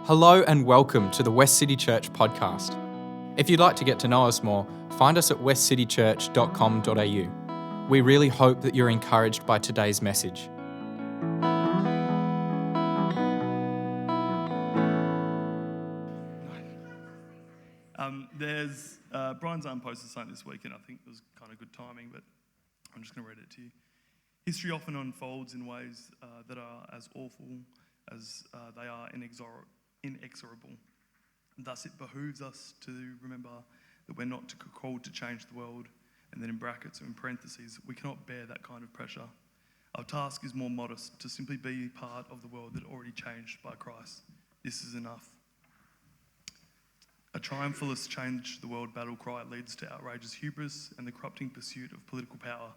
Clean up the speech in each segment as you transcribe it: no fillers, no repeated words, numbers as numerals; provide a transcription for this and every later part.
Hello and welcome to the Westcity Church podcast. If you'd like to get to know us more, find us at westcitychurch.com.au. We really hope that you're encouraged by today's message. There's Brian's posted something this week, and I think it was kind of good timing, but I'm just going to read it to you. History often unfolds in ways that are as awful as they are inexorable. Thus, it behooves us to remember that we're not called to change the world, and then in brackets or in parentheses, we cannot bear that kind of pressure. Our task is more modest, to simply be part of the world that already changed by Christ. This is enough. A triumphalist change the world battle cry leads to outrageous hubris and the corrupting pursuit of political power.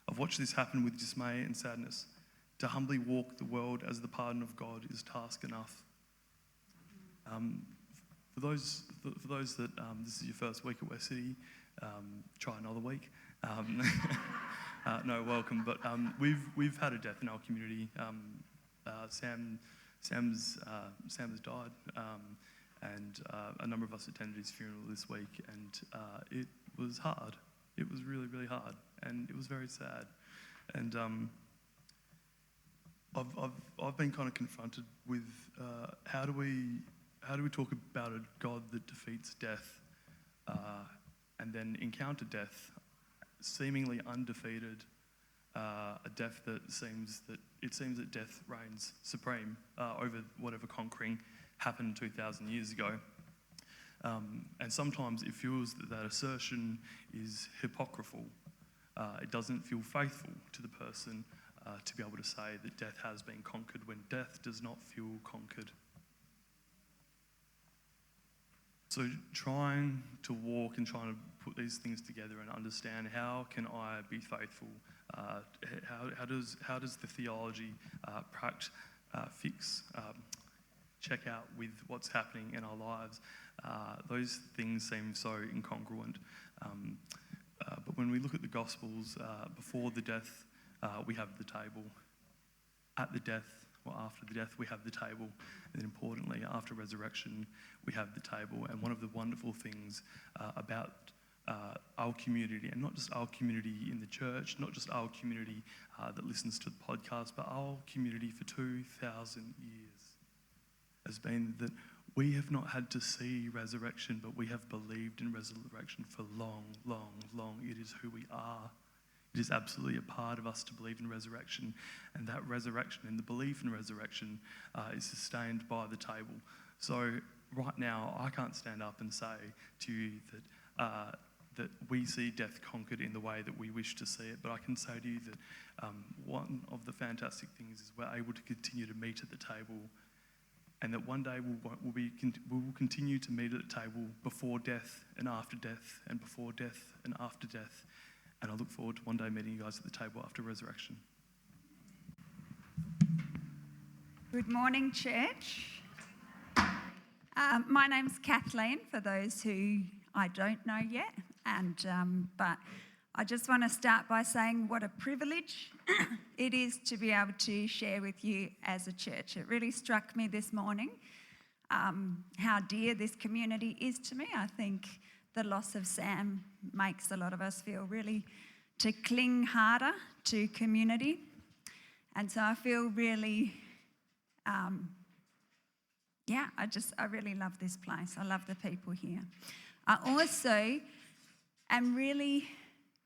I've watched this happen with dismay and sadness. To humbly walk the world as the pardon of God is task enough. For those that this is your first week at Westcity, try another week. No, welcome. But we've had a death in our community. Sam's died. And a number of us attended his funeral this week, and it was hard. It was really, really hard, and it was very sad. And I've been kind of confronted with how do we talk about a God that defeats death, and then encounter death, seemingly undefeated, a death that seems that death reigns supreme over whatever conquering happened 2,000 years ago. And sometimes it feels that assertion is hypocritical. It doesn't feel faithful to the person to be able to say that death has been conquered when death does not feel conquered. So trying to walk and trying to put these things together and understand how can I be faithful? How does the theology check out with what's happening in our lives? Those things seem so incongruent. But when we look at the Gospels, before the death, we have the table. At the death, or after the death, we have the table. And then importantly, after resurrection, we have the table. And one of the wonderful things about our community, and not just our community in the church, not just our community that listens to the podcast, but our community for 2,000 years, has been that we have not had to see resurrection, but we have believed in resurrection for long, long, long. It is who we are. It is absolutely a part of us to believe in resurrection, and that resurrection and the belief in resurrection is sustained by the table. So right now, I can't stand up and say to you that we see death conquered in the way that we wish to see it, but I can say to you that one of the fantastic things is we're able to continue to meet at the table, and that one day we will continue to meet at the table before death and after death and before death and after death. And I look forward to one day meeting you guys at the table after resurrection. Good morning, church. My name's Kathleen, for those who I don't know yet. But I just want to start by saying what a privilege it is to be able to share with you as a church. It really struck me this morning how dear this community is to me. I think the loss of Sam makes a lot of us feel really to cling harder to community. And so I feel really, I really love this place. I love the people here. I also am really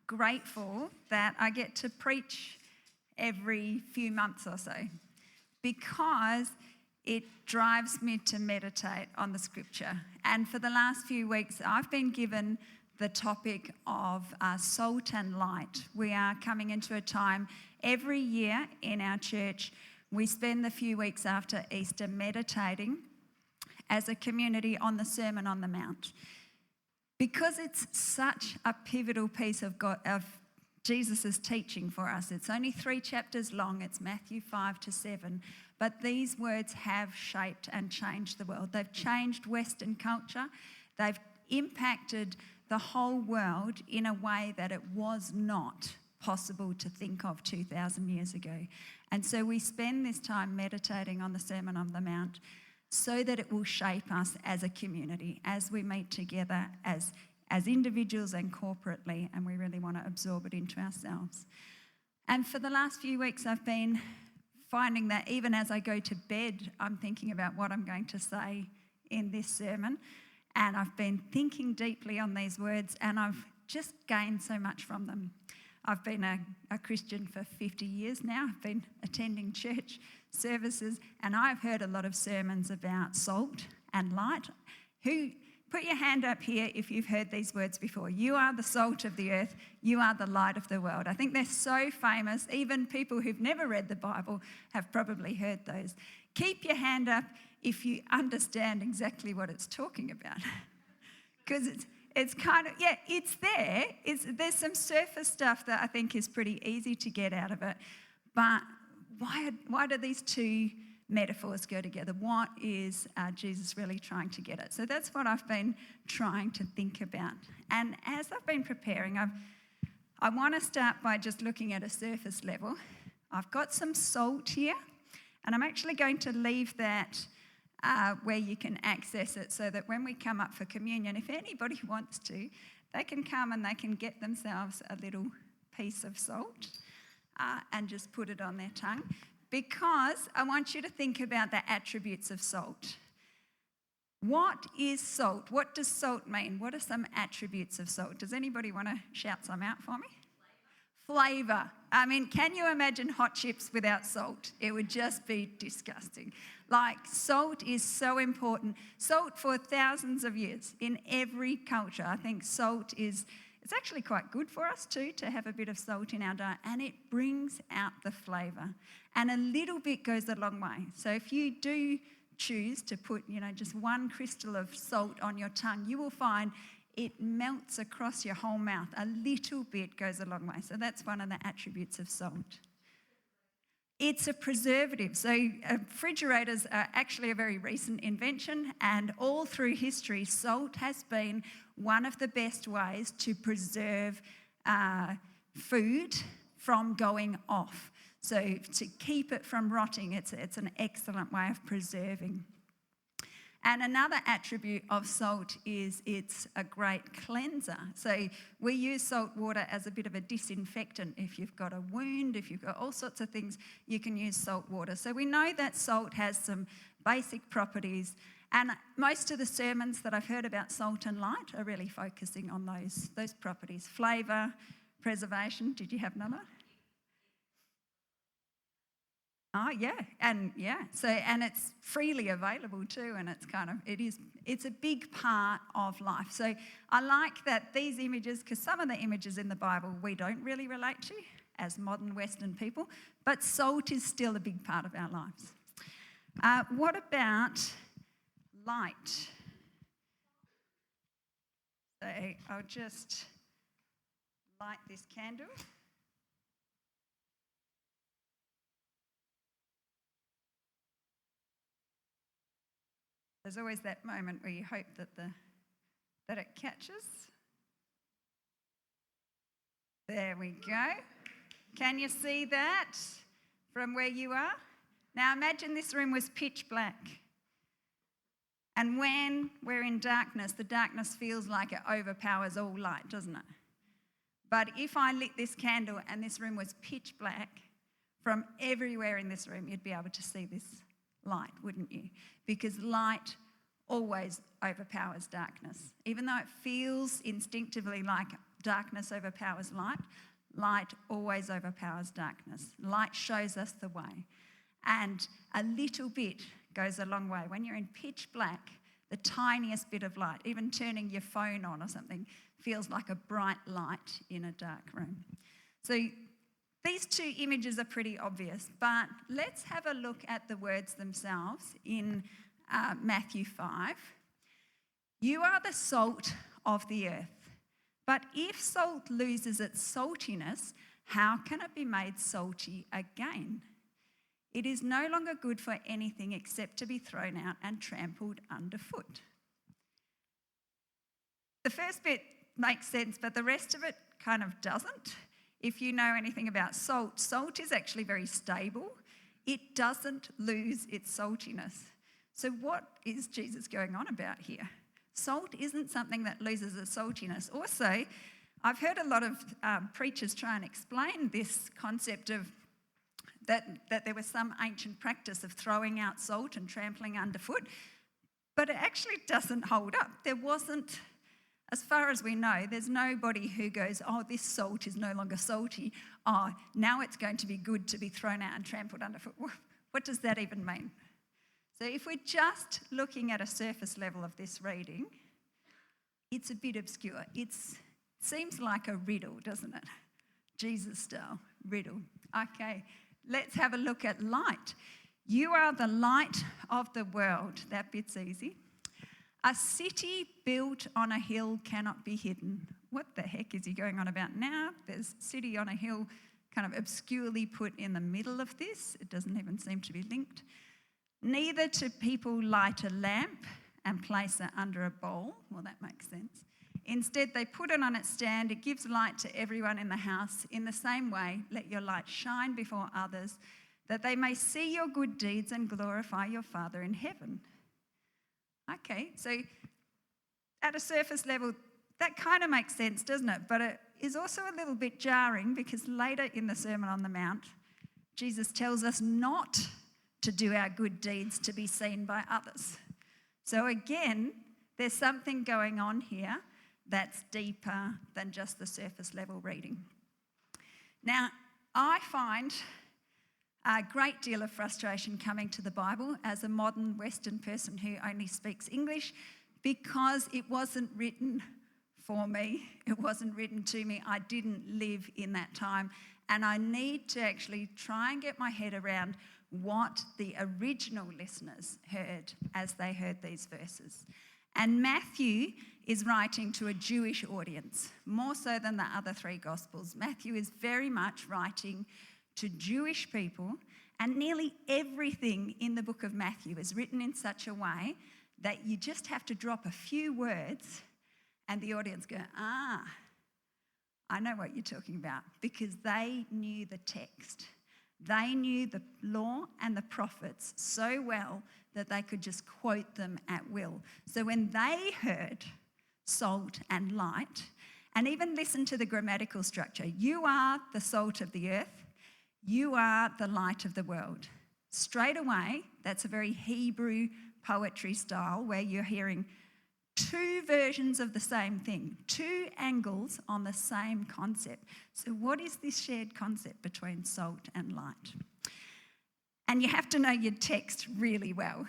grateful that I get to preach every few months or so, because it drives me to meditate on the scripture. And for the last few weeks, I've been given the topic of salt and light. We are coming into a time every year in our church. We spend the few weeks after Easter meditating as a community on the Sermon on the Mount, because it's such a pivotal piece of Jesus' teaching for us. It's only 3 chapters long. It's Matthew 5-7. But these words have shaped and changed the world. They've changed Western culture. They've impacted the whole world in a way that it was not possible to think of 2,000 years ago. And so we spend this time meditating on the Sermon on the Mount so that it will shape us as a community, as we meet together as individuals and corporately, and we really want to absorb it into ourselves. And for the last few weeks, I've been finding that even as I go to bed, I'm thinking about what I'm going to say in this sermon. And I've been thinking deeply on these words, and I've just gained so much from them. I've been a Christian for 50 years now. I've been attending church services, and I've heard a lot of sermons about salt and light. Put your hand up here if you've heard these words before. You are the salt of the earth. You are the light of the world. I think they're so famous. Even people who've never read the Bible have probably heard those. Keep your hand up if you understand exactly what it's talking about. Because it's kind of, yeah, it's there. There's some surface stuff that I think is pretty easy to get out of it. But why do these two metaphors go together? What is Jesus really trying to get at? So that's what I've been trying to think about. And as I've been preparing, I want to start by just looking at a surface level. I've got some salt here, and I'm actually going to leave that where you can access it, so that when we come up for communion, if anybody wants to, they can come and they can get themselves a little piece of salt and just put it on their tongue, because I want you to think about the attributes of salt. What is salt? What does salt mean? What are some attributes of salt? Does anybody want to shout some out for me? Flavour. I mean, can you imagine hot chips without salt? It would just be disgusting. Like, salt is so important. Salt for thousands of years in every culture. I think salt it's actually quite good for us too, to have a bit of salt in our diet, and it brings out the flavour. And a little bit goes a long way. So if you do choose to put, just one crystal of salt on your tongue, you will find it melts across your whole mouth. A little bit goes a long way. So that's one of the attributes of salt. It's a preservative. So refrigerators are actually a very recent invention, and all through history, salt has been one of the best ways to preserve food from going off. So to keep it from rotting, it's an excellent way of preserving. And another attribute of salt is it's a great cleanser. So we use salt water as a bit of a disinfectant. If you've got a wound, if you've got all sorts of things, you can use salt water. So we know that salt has some basic properties. And most of the sermons that I've heard about salt and light are really focusing on those properties. Flavour, preservation. Did you have another? Oh, yeah. So, and it's freely available too, and it's a big part of life. So I like that these images, because some of the images in the Bible we don't really relate to as modern Western people, but salt is still a big part of our lives. What about light? So I'll just light this candle. There's always that moment where you hope that it catches. There we go. Can you see that from where you are? Now imagine this room was pitch black. And when we're in darkness, the darkness feels like it overpowers all light, doesn't it? But if I lit this candle and this room was pitch black, from everywhere in this room, you'd be able to see this light, wouldn't you? Because light always overpowers darkness. Even though it feels instinctively like darkness overpowers light, light always overpowers darkness. Light shows us the way. And a little bit goes a long way. When you're in pitch black, the tiniest bit of light, even turning your phone on or something, feels like a bright light in a dark room. So these two images are pretty obvious, but let's have a look at the words themselves in Matthew 5. You are the salt of the earth, but if salt loses its saltiness, how can it be made salty again? It is no longer good for anything except to be thrown out and trampled underfoot. The first bit makes sense, but the rest of it kind of doesn't. If you know anything about salt, salt is actually very stable. It doesn't lose its saltiness. So what is Jesus going on about here? Salt isn't something that loses its saltiness. Also, I've heard a lot of preachers try and explain this concept of that there was some ancient practice of throwing out salt and trampling underfoot, but it actually doesn't hold up. There wasn't, as far as we know, there's nobody who goes, oh, this salt is no longer salty. Oh, now it's going to be good to be thrown out and trampled underfoot. What does that even mean? So if we're just looking at a surface level of this reading, it's a bit obscure. It seems like a riddle, doesn't it? Jesus style riddle. Okay, let's have a look at light. You are the light of the world. That bit's easy. A city built on a hill cannot be hidden. What the heck is he going on about now? There's city on a hill kind of obscurely put in the middle of this. It doesn't even seem to be linked. Neither do people light a lamp and place it under a bowl. Well, that makes sense. Instead, they put it on its stand. It gives light to everyone in the house. In the same way, let your light shine before others, that they may see your good deeds and glorify your Father in heaven. Okay, so at a surface level, that kind of makes sense, doesn't it? But it is also a little bit jarring because later in the Sermon on the Mount, Jesus tells us not to do our good deeds to be seen by others. So again, there's something going on here that's deeper than just the surface level reading. Now, I find a great deal of frustration coming to the Bible as a modern Western person who only speaks English because it wasn't written for me. It wasn't written to me. I didn't live in that time. And I need to actually try and get my head around what the original listeners heard as they heard these verses. And Matthew is writing to a Jewish audience, more so than the other three Gospels. Matthew is very much writing to Jewish people, and nearly everything in the book of Matthew is written in such a way that you just have to drop a few words and the audience go, I know what you're talking about, because they knew the text. They knew the law and the prophets so well that they could just quote them at will. So when they heard salt and light, and even listen to the grammatical structure, you are the salt of the earth, you are the light of the world. Straight away, that's a very Hebrew poetry style where you're hearing two versions of the same thing, two angles on the same concept. So what is this shared concept between salt and light? And you have to know your text really well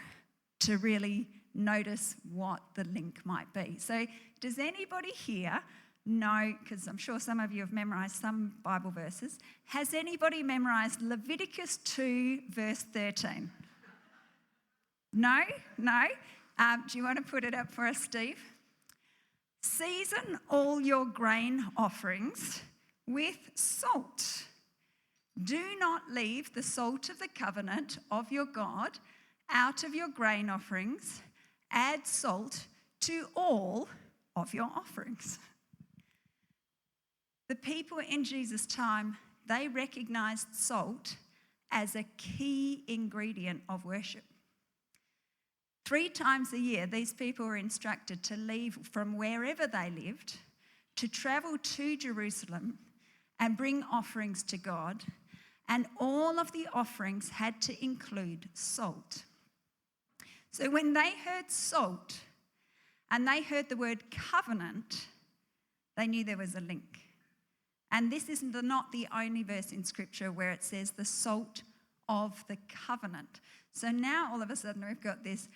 to really notice what the link might be. So does anybody here know, because I'm sure some of you have memorised some Bible verses, has anybody memorised Leviticus 2 verse 13? No? Do you want to put it up for us, Steve? Season all your grain offerings with salt. Do not leave the salt of the covenant of your God out of your grain offerings. Add salt to all of your offerings. The people in Jesus' time, they recognised salt as a key ingredient of worship. 3 times a year, these people were instructed to leave from wherever they lived, to travel to Jerusalem and bring offerings to God. And all of the offerings had to include salt. So when they heard salt and they heard the word covenant, they knew there was a link. And this is not the only verse in Scripture where it says the salt of the covenant. So now all of a sudden we've got this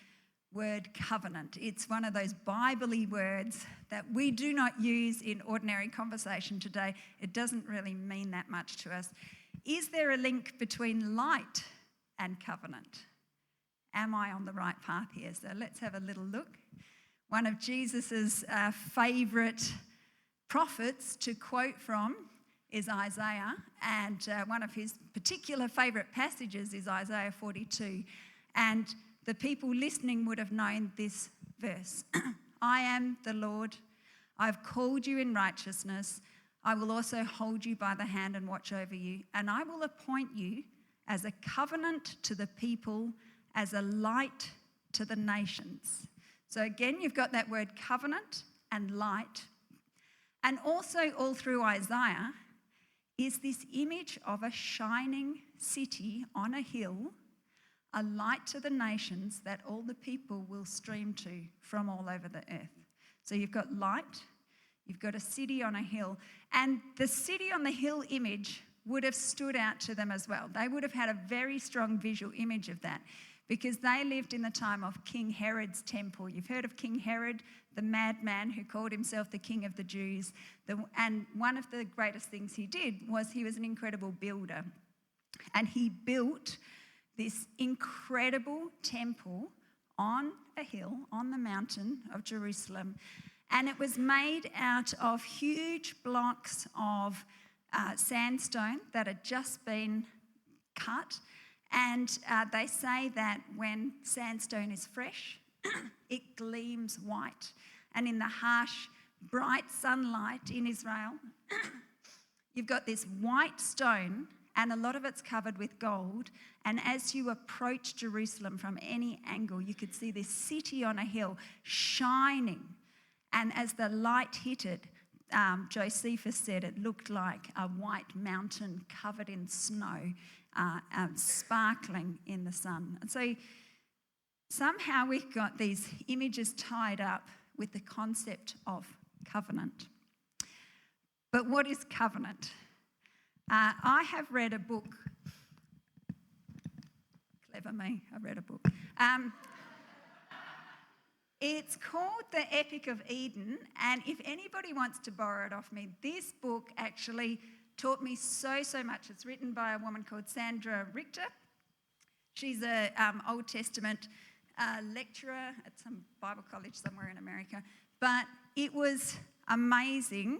word covenant. It's one of those Bible-y words that we do not use in ordinary conversation today. It doesn't really mean that much to us. Is there a link between light and covenant? Am I on the right path here? So let's have a little look. One of Jesus's favourite prophets to quote from is Isaiah, and one of his particular favourite passages is Isaiah 42. And the people listening would have known this verse. I am the Lord. I've called you in righteousness. I will also hold you by the hand and watch over you. And I will appoint you as a covenant to the people, as a light to the nations. So again, you've got that word covenant and light. And also all through Isaiah is this image of a shining city on a hill, a light to the nations that all the people will stream to from all over the earth. So you've got light, you've got a city on a hill, and the city on the hill image would have stood out to them as well. They would have had a very strong visual image of that because they lived in the time of King Herod's temple. You've heard of King Herod, the madman who called himself the King of the Jews. And one of the greatest things he did was he was an incredible builder. And he built this incredible temple on a hill, on the mountain of Jerusalem. And it was made out of huge blocks of sandstone that had just been cut. And they say that when sandstone is fresh, it gleams white. And in the harsh, bright sunlight in Israel, you've got this white stone, and a lot of it's covered with gold. And as you approach Jerusalem from any angle, you could see this city on a hill shining. And as the light hit it, Josephus said it looked like a white mountain covered in snow, sparkling in the sun. And so somehow we've got these images tied up with the concept of covenant. But what is covenant? I have read a book. Clever me, I read a book. It's called The Epic of Eden, and if anybody wants to borrow it off me, this book actually taught me so much. It's written by a woman called Sandra Richter. She's an Old Testament lecturer at some Bible college somewhere in America. But it was amazing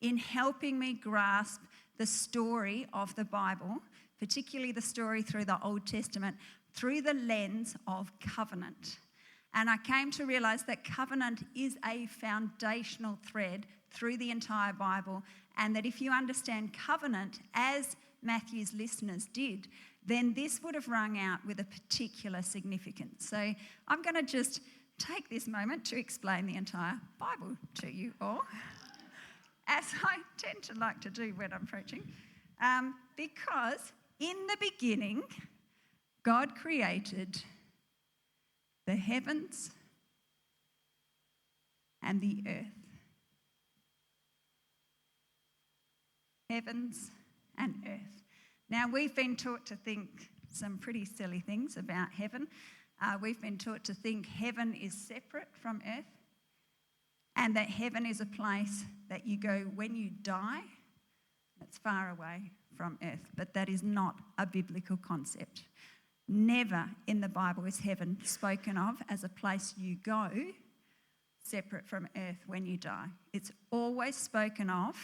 in helping me grasp the story of the Bible, particularly the story through the Old Testament, through the lens of covenant. And I came to realise that covenant is a foundational thread through the entire Bible, and that if you understand covenant as Matthew's listeners did, then this would have rung out with a particular significance. So I'm going to just take this moment to explain the entire Bible to you all, as I tend to like to do when I'm preaching, because in the beginning, God created the heavens and the earth. Heavens and earth. Now, we've been taught to think some pretty silly things about heaven. We've been taught to think heaven is separate from earth, and that heaven is a place that you go when you die that's far away from earth. But that is not a biblical concept. Never in the Bible is heaven spoken of as a place you go separate from earth when you die. It's always spoken of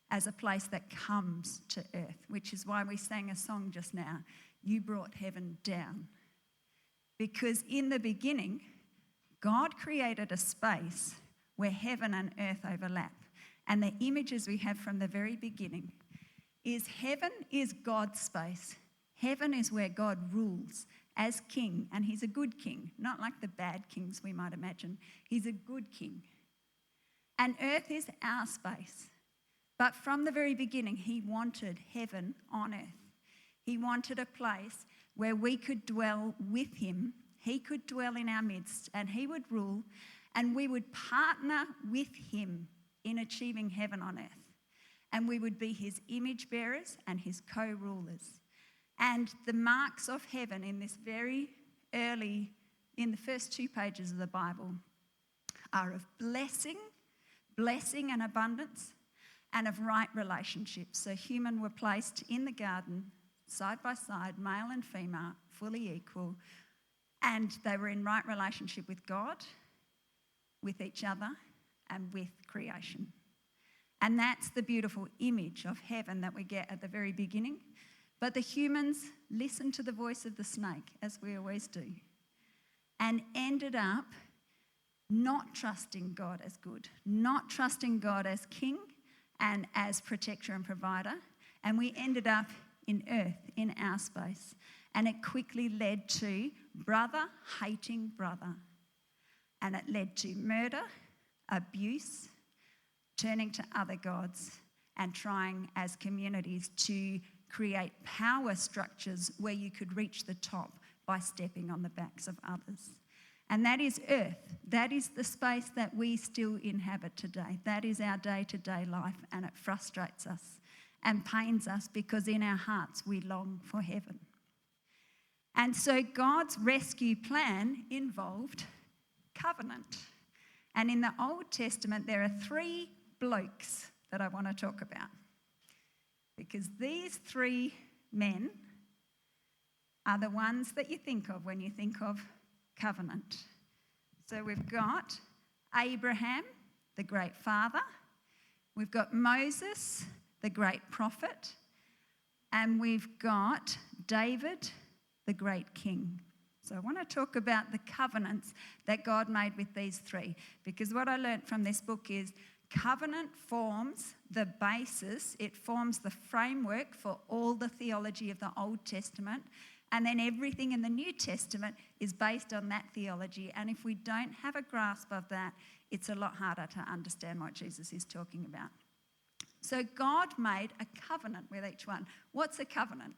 as a place that comes to earth, which is why we sang a song just now, "You Brought Heaven Down." Because in the beginning, God created a space where heaven and earth overlap. And the images we have from the very beginning is heaven is God's space. Heaven is where God rules as king, and he's a good king, not like the bad kings we might imagine. He's a good king. And earth is our space. But from the very beginning, he wanted heaven on earth. He wanted a place where we could dwell with him. He could dwell in our midst, and he would rule, and we would partner with him in achieving heaven on earth. And we would be his image bearers and his co-rulers. And the marks of heaven in this very early, in the first 2 pages of the Bible, are of blessing and abundance, and of right relationships. So humans were placed in the garden, side by side, male and female, fully equal, and they were in right relationship with God, with each other, and with creation. And that's the beautiful image of heaven that we get at the very beginning. But the humans listened to the voice of the snake, as we always do, and ended up not trusting God as good, not trusting God as king and as protector and provider. And we ended up in earth, in our space. And it quickly led to brother hating brother. And it led to murder, abuse, turning to other gods, and trying as communities to create power structures where you could reach the top by stepping on the backs of others. And that is earth. That is the space that we still inhabit today. That is our day-to-day life, and it frustrates us and pains us because in our hearts we long for heaven. And so God's rescue plan involved covenant. And in the Old Testament, there are 3 blokes that I want to talk about, because these 3 men are the ones that you think of when you think of covenant. So we've got Abraham, the great father. We've got Moses, the great prophet. And we've got David, the great king. So I want to talk about the covenants that God made with these 3, because what I learnt from this book is covenant forms the basis, it forms the framework for all the theology of the Old Testament, and then everything in the New Testament is based on that theology. And if we don't have a grasp of that, it's a lot harder to understand what Jesus is talking about. So God made a covenant with each one. What's a covenant?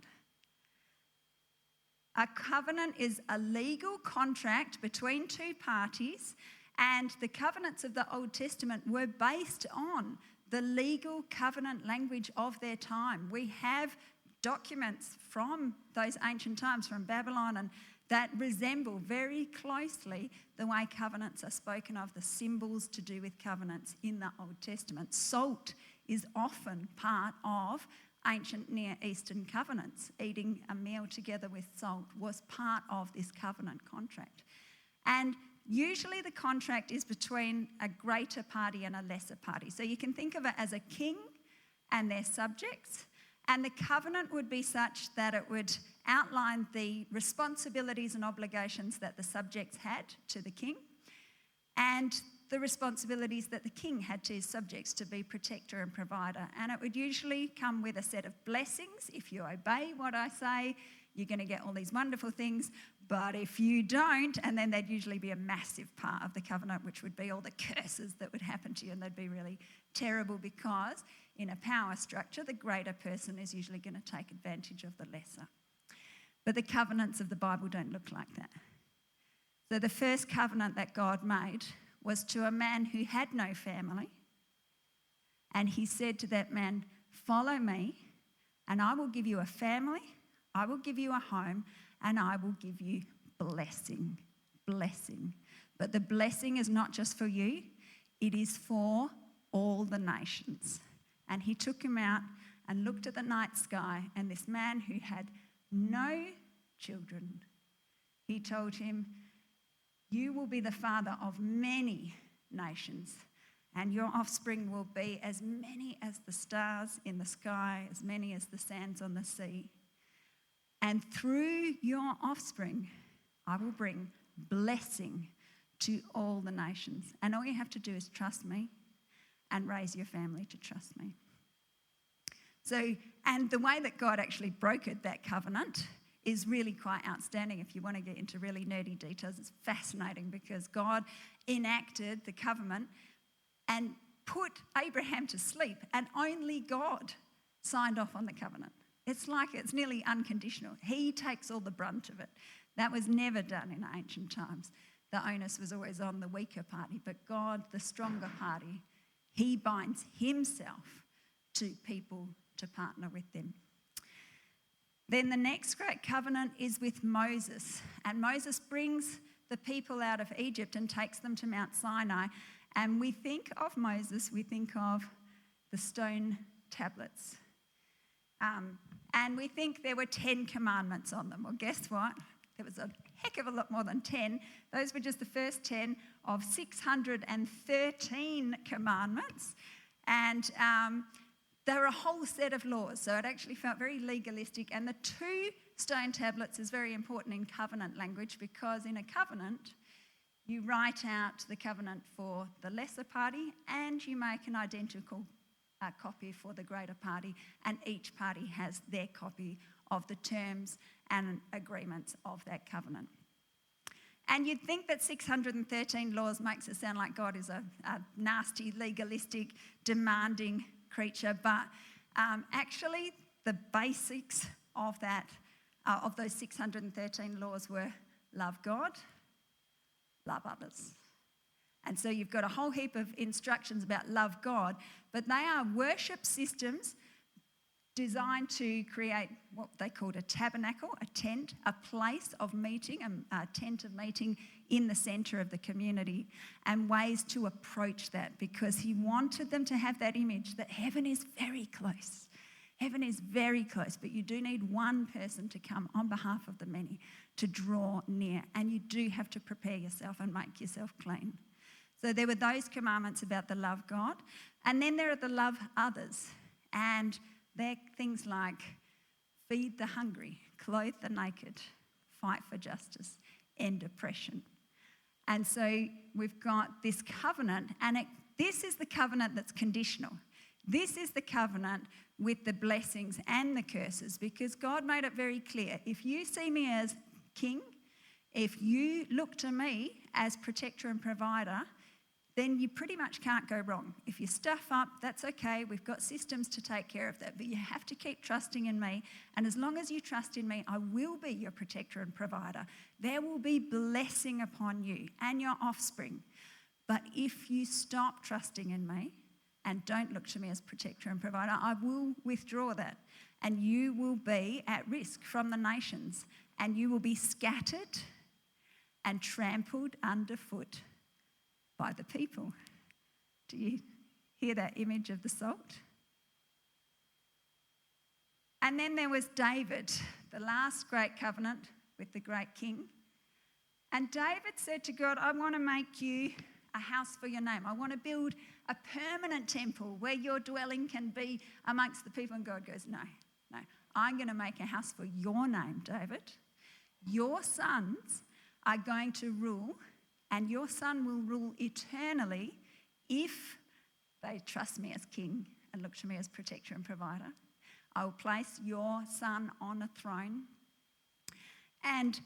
A covenant is a legal contract between 2 parties, and the covenants of the Old Testament were based on the legal covenant language of their time. We have documents from those ancient times, from Babylon, and that resemble very closely the way covenants are spoken of, the symbols to do with covenants in the Old Testament. Salt is often part of ancient Near Eastern covenants. Eating a meal together with salt was part of this covenant contract. And usually the contract is between a greater party and a lesser party. So you can think of it as a king and their subjects. And the covenant would be such that it would outline the responsibilities and obligations that the subjects had to the king, and the responsibilities that the king had to his subjects to be protector and provider. And it would usually come with a set of blessings. If you obey what I say, you're going to get all these wonderful things. But if you don't, and then there'd usually be a massive part of the covenant, which would be all the curses that would happen to you, and they'd be really terrible, because in a power structure, the greater person is usually going to take advantage of the lesser. But the covenants of the Bible don't look like that. So the first covenant that God made was to a man who had no family. And he said to that man, "Follow me, and I will give you a family, I will give you a home, and I will give you blessing." Blessing. But the blessing is not just for you, it is for all the nations. And he took him out and looked at the night sky, and this man who had no children, he told him, "You will be the father of many nations, and your offspring will be as many as the stars in the sky, as many as the sands on the sea. And through your offspring, I will bring blessing to all the nations. And all you have to do is trust me and raise your family to trust me." So, and the way that God actually brokered that covenant is really quite outstanding. If you want to get into really nerdy details, it's fascinating, because God enacted the covenant and put Abraham to sleep, and only God signed off on the covenant. It's like it's nearly unconditional. He takes all the brunt of it. That was never done in ancient times. The onus was always on the weaker party, but God, the stronger party, he binds himself to people to partner with them. Then the next great covenant is with Moses. And Moses brings the people out of Egypt and takes them to Mount Sinai. And we think of Moses, we think of the stone tablets. And we think there were 10 commandments on them. Well, guess what? There was a heck of a lot more than 10. Those were just the first 10 of 613 commandments. And they were a whole set of laws, so it actually felt very legalistic. And the 2 stone tablets is very important in covenant language, because in a covenant, you write out the covenant for the lesser party and you make an identical copy for the greater party, and each party has their copy of the terms and agreements of that covenant. And you'd think that 613 laws makes it sound like God is a nasty, legalistic, demanding creature, but actually the basics of that, of those 613 laws were love God, love others. And so you've got a whole heap of instructions about love God, but they are worship systems designed to create what they called a tabernacle, a tent, a place of meeting, a tent of meeting in the centre of the community, and ways to approach that, because he wanted them to have that image that heaven is very close. Heaven is very close, but you do need one person to come on behalf of the many to draw near, and you do have to prepare yourself and make yourself clean. So there were those commandments about the love God, and then there are the love others, and they're things like feed the hungry, clothe the naked, fight for justice, end oppression. And so we've got this covenant, and this is the covenant that's conditional. This is the covenant with the blessings and the curses, because God made it very clear. If you see me as king, if you look to me as protector and provider, then you pretty much can't go wrong. If you stuff up, that's okay. We've got systems to take care of that. But you have to keep trusting in me. And as long as you trust in me, I will be your protector and provider. There will be blessing upon you and your offspring. But if you stop trusting in me and don't look to me as protector and provider, I will withdraw that. And you will be at risk from the nations. And you will be scattered and trampled underfoot by the people. Do you hear that image of the salt? And then there was David, the last great covenant with the great king. And David said to God, I want to make you a house for your name. I want to build a permanent temple where your dwelling can be amongst the people. And God goes, no. I'm going to make a house for your name, David. Your sons are going to rule, and your son will rule eternally if they trust me as king and look to me as protector and provider. I will place your son on a throne, and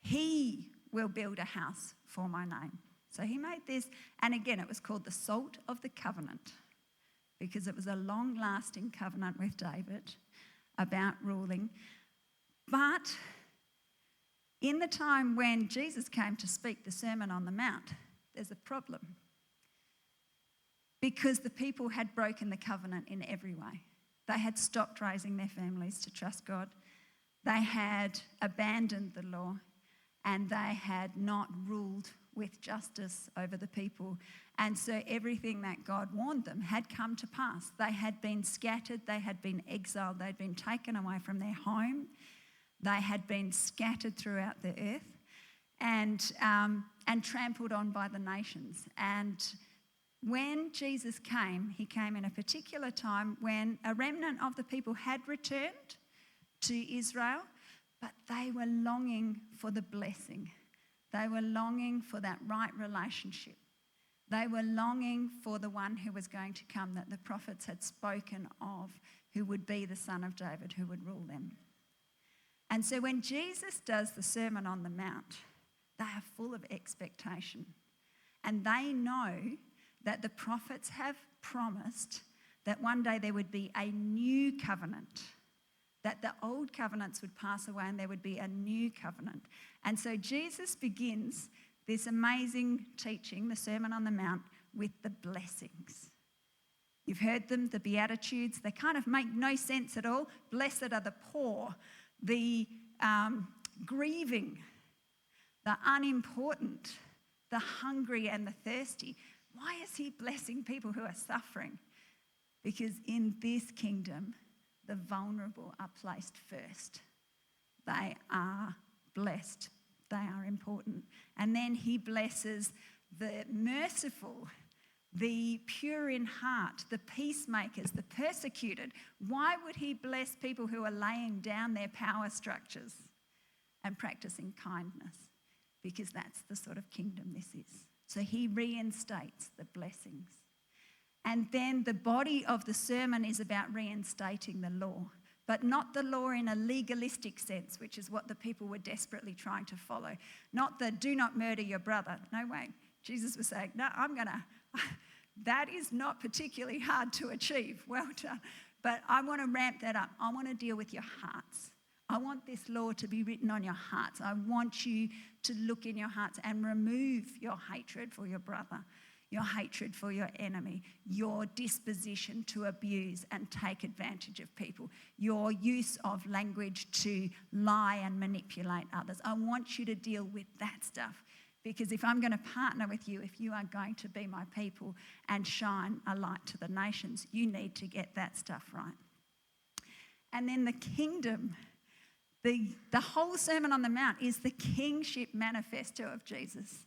he will build a house for my name. So he made this, and again, it was called the salt of the covenant, because it was a long-lasting covenant with David about ruling. But in the time when Jesus came to speak the Sermon on the Mount, there's a problem, because the people had broken the covenant in every way. They had stopped raising their families to trust God. They had abandoned the law, and they had not ruled with justice over the people. And so everything that God warned them had come to pass. They had been scattered, they had been exiled, they'd been taken away from their home. They had been scattered throughout the earth and trampled on by the nations. And when Jesus came, he came in a particular time when a remnant of the people had returned to Israel, but they were longing for the blessing. They were longing for that right relationship. They were longing for the one who was going to come, that the prophets had spoken of, who would be the Son of David, who would rule them. And so when Jesus does the Sermon on the Mount, they are full of expectation. And they know that the prophets have promised that one day there would be a new covenant, that the old covenants would pass away and there would be a new covenant. And so Jesus begins this amazing teaching, the Sermon on the Mount, with the blessings. You've heard them, the Beatitudes. They kind of make no sense at all. Blessed are the poor, the grieving, the unimportant, the hungry and the thirsty. Why is he blessing people who are suffering? Because in this kingdom, the vulnerable are placed first. They are blessed. They are important. And then he blesses the merciful, the pure in heart, the peacemakers, the persecuted. Why would he bless people who are laying down their power structures and practicing kindness? Because that's the sort of kingdom this is. So he reinstates the blessings. And then the body of the sermon is about reinstating the law, but not the law in a legalistic sense, which is what the people were desperately trying to follow. Not the do not murder your brother. No way. Jesus was saying, no, that is not particularly hard to achieve. Well done. But I want to ramp that up. I want to deal with your hearts. I want this law to be written on your hearts. I want you to look in your hearts and remove your hatred for your brother, your hatred for your enemy, your disposition to abuse and take advantage of people, your use of language to lie and manipulate others. I want you to deal with that stuff, because if I'm going to partner with you, if you are going to be my people and shine a light to the nations, you need to get that stuff right. And then the kingdom, the whole Sermon on the Mount is the kingship manifesto of Jesus.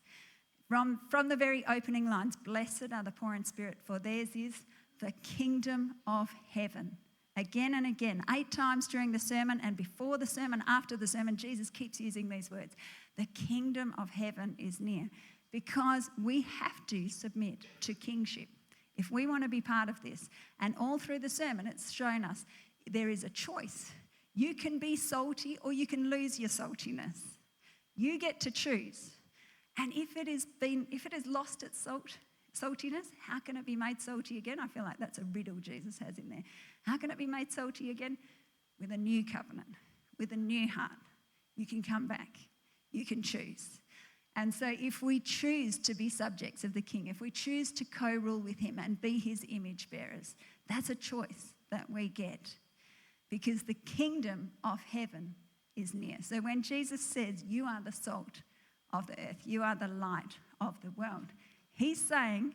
From the very opening lines, blessed are the poor in spirit, for theirs is the kingdom of heaven. Again and again, 8 times during the sermon and before the sermon, after the sermon, Jesus keeps using these words. The kingdom of heaven is near, because we have to submit to kingship if we want to be part of this. And all through the sermon, it's shown us there is a choice. You can be salty or you can lose your saltiness. You get to choose. And if it has lost its saltiness, how can it be made salty again? I feel like that's a riddle Jesus has in there. How can it be made salty again? With a new covenant, with a new heart. You can come back. You can choose. And so if we choose to be subjects of the King, if we choose to co-rule with him and be his image bearers, that's a choice that we get, because the kingdom of heaven is near. So when Jesus says, you are the salt of the earth, you are the light of the world, he's saying,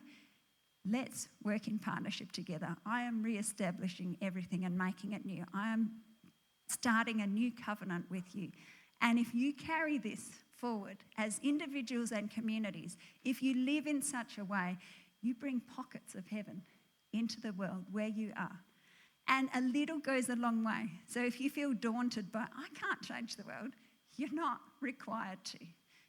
let's work in partnership together. I am re-establishing everything and making it new. I am starting a new covenant with you. And if you carry this forward as individuals and communities, if you live in such a way, you bring pockets of heaven into the world where you are. And a little goes a long way. So if you feel daunted by, I can't change the world, you're not required to.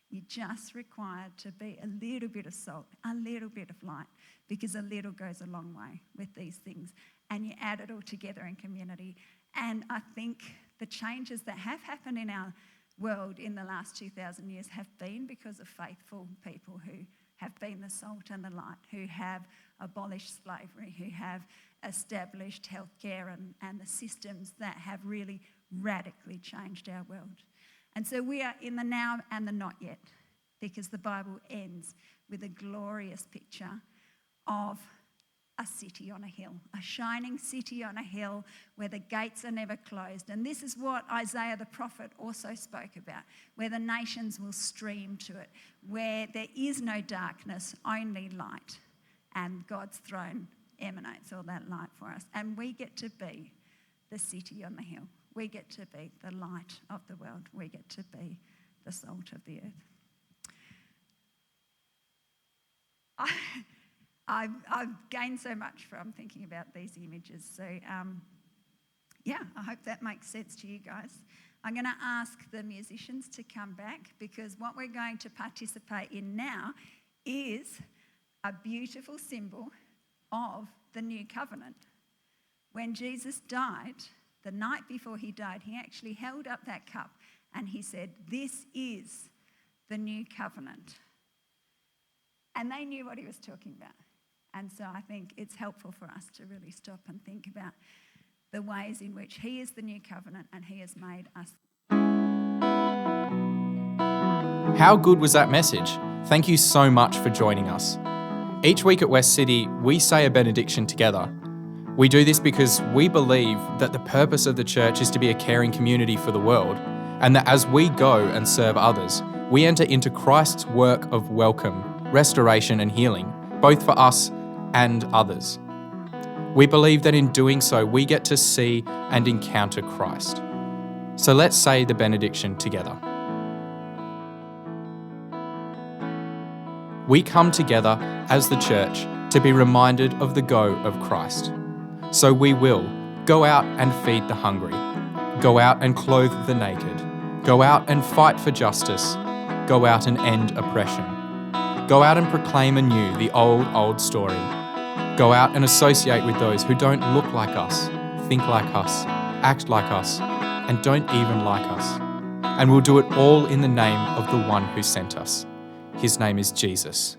You're just required to be a little bit of salt, a little bit of light, because a little goes a long way with these things. And you add it all together in community. And I think the changes that have happened in our world in the last 2,000 years have been because of faithful people who have been the salt and the light, who have abolished slavery, who have established healthcare and the systems that have really radically changed our world. And so we are in the now and the not yet, because the Bible ends with a glorious picture of a city on a hill, a shining city on a hill where the gates are never closed. And this is what Isaiah the prophet also spoke about, where the nations will stream to it, where there is no darkness, only light. And God's throne emanates all that light for us. And we get to be the city on the hill. We get to be the light of the world. We get to be the salt of the earth. I've gained so much from thinking about these images. So, I hope that makes sense to you guys. I'm going to ask the musicians to come back, because what we're going to participate in now is a beautiful symbol of the new covenant. When Jesus died, the night before he died, he actually held up that cup and he said, "This is the new covenant." And they knew what he was talking about. And so I think it's helpful for us to really stop and think about the ways in which he is the new covenant and he has made us. How good was that message? Thank you so much for joining us. Each week at West City, we say a benediction together. We do this because we believe that the purpose of the church is to be a caring community for the world, and that as we go and serve others, we enter into Christ's work of welcome, restoration and healing, both for us and others. We believe that in doing so, we get to see and encounter Christ. So let's say the benediction together. We come together as the church to be reminded of the go of Christ. So we will go out and feed the hungry, go out and clothe the naked, go out and fight for justice, go out and end oppression, go out and proclaim anew the old story, go out and associate with those who don't look like us, think like us, act like us, and don't even like us. And we'll do it all in the name of the one who sent us. His name is Jesus.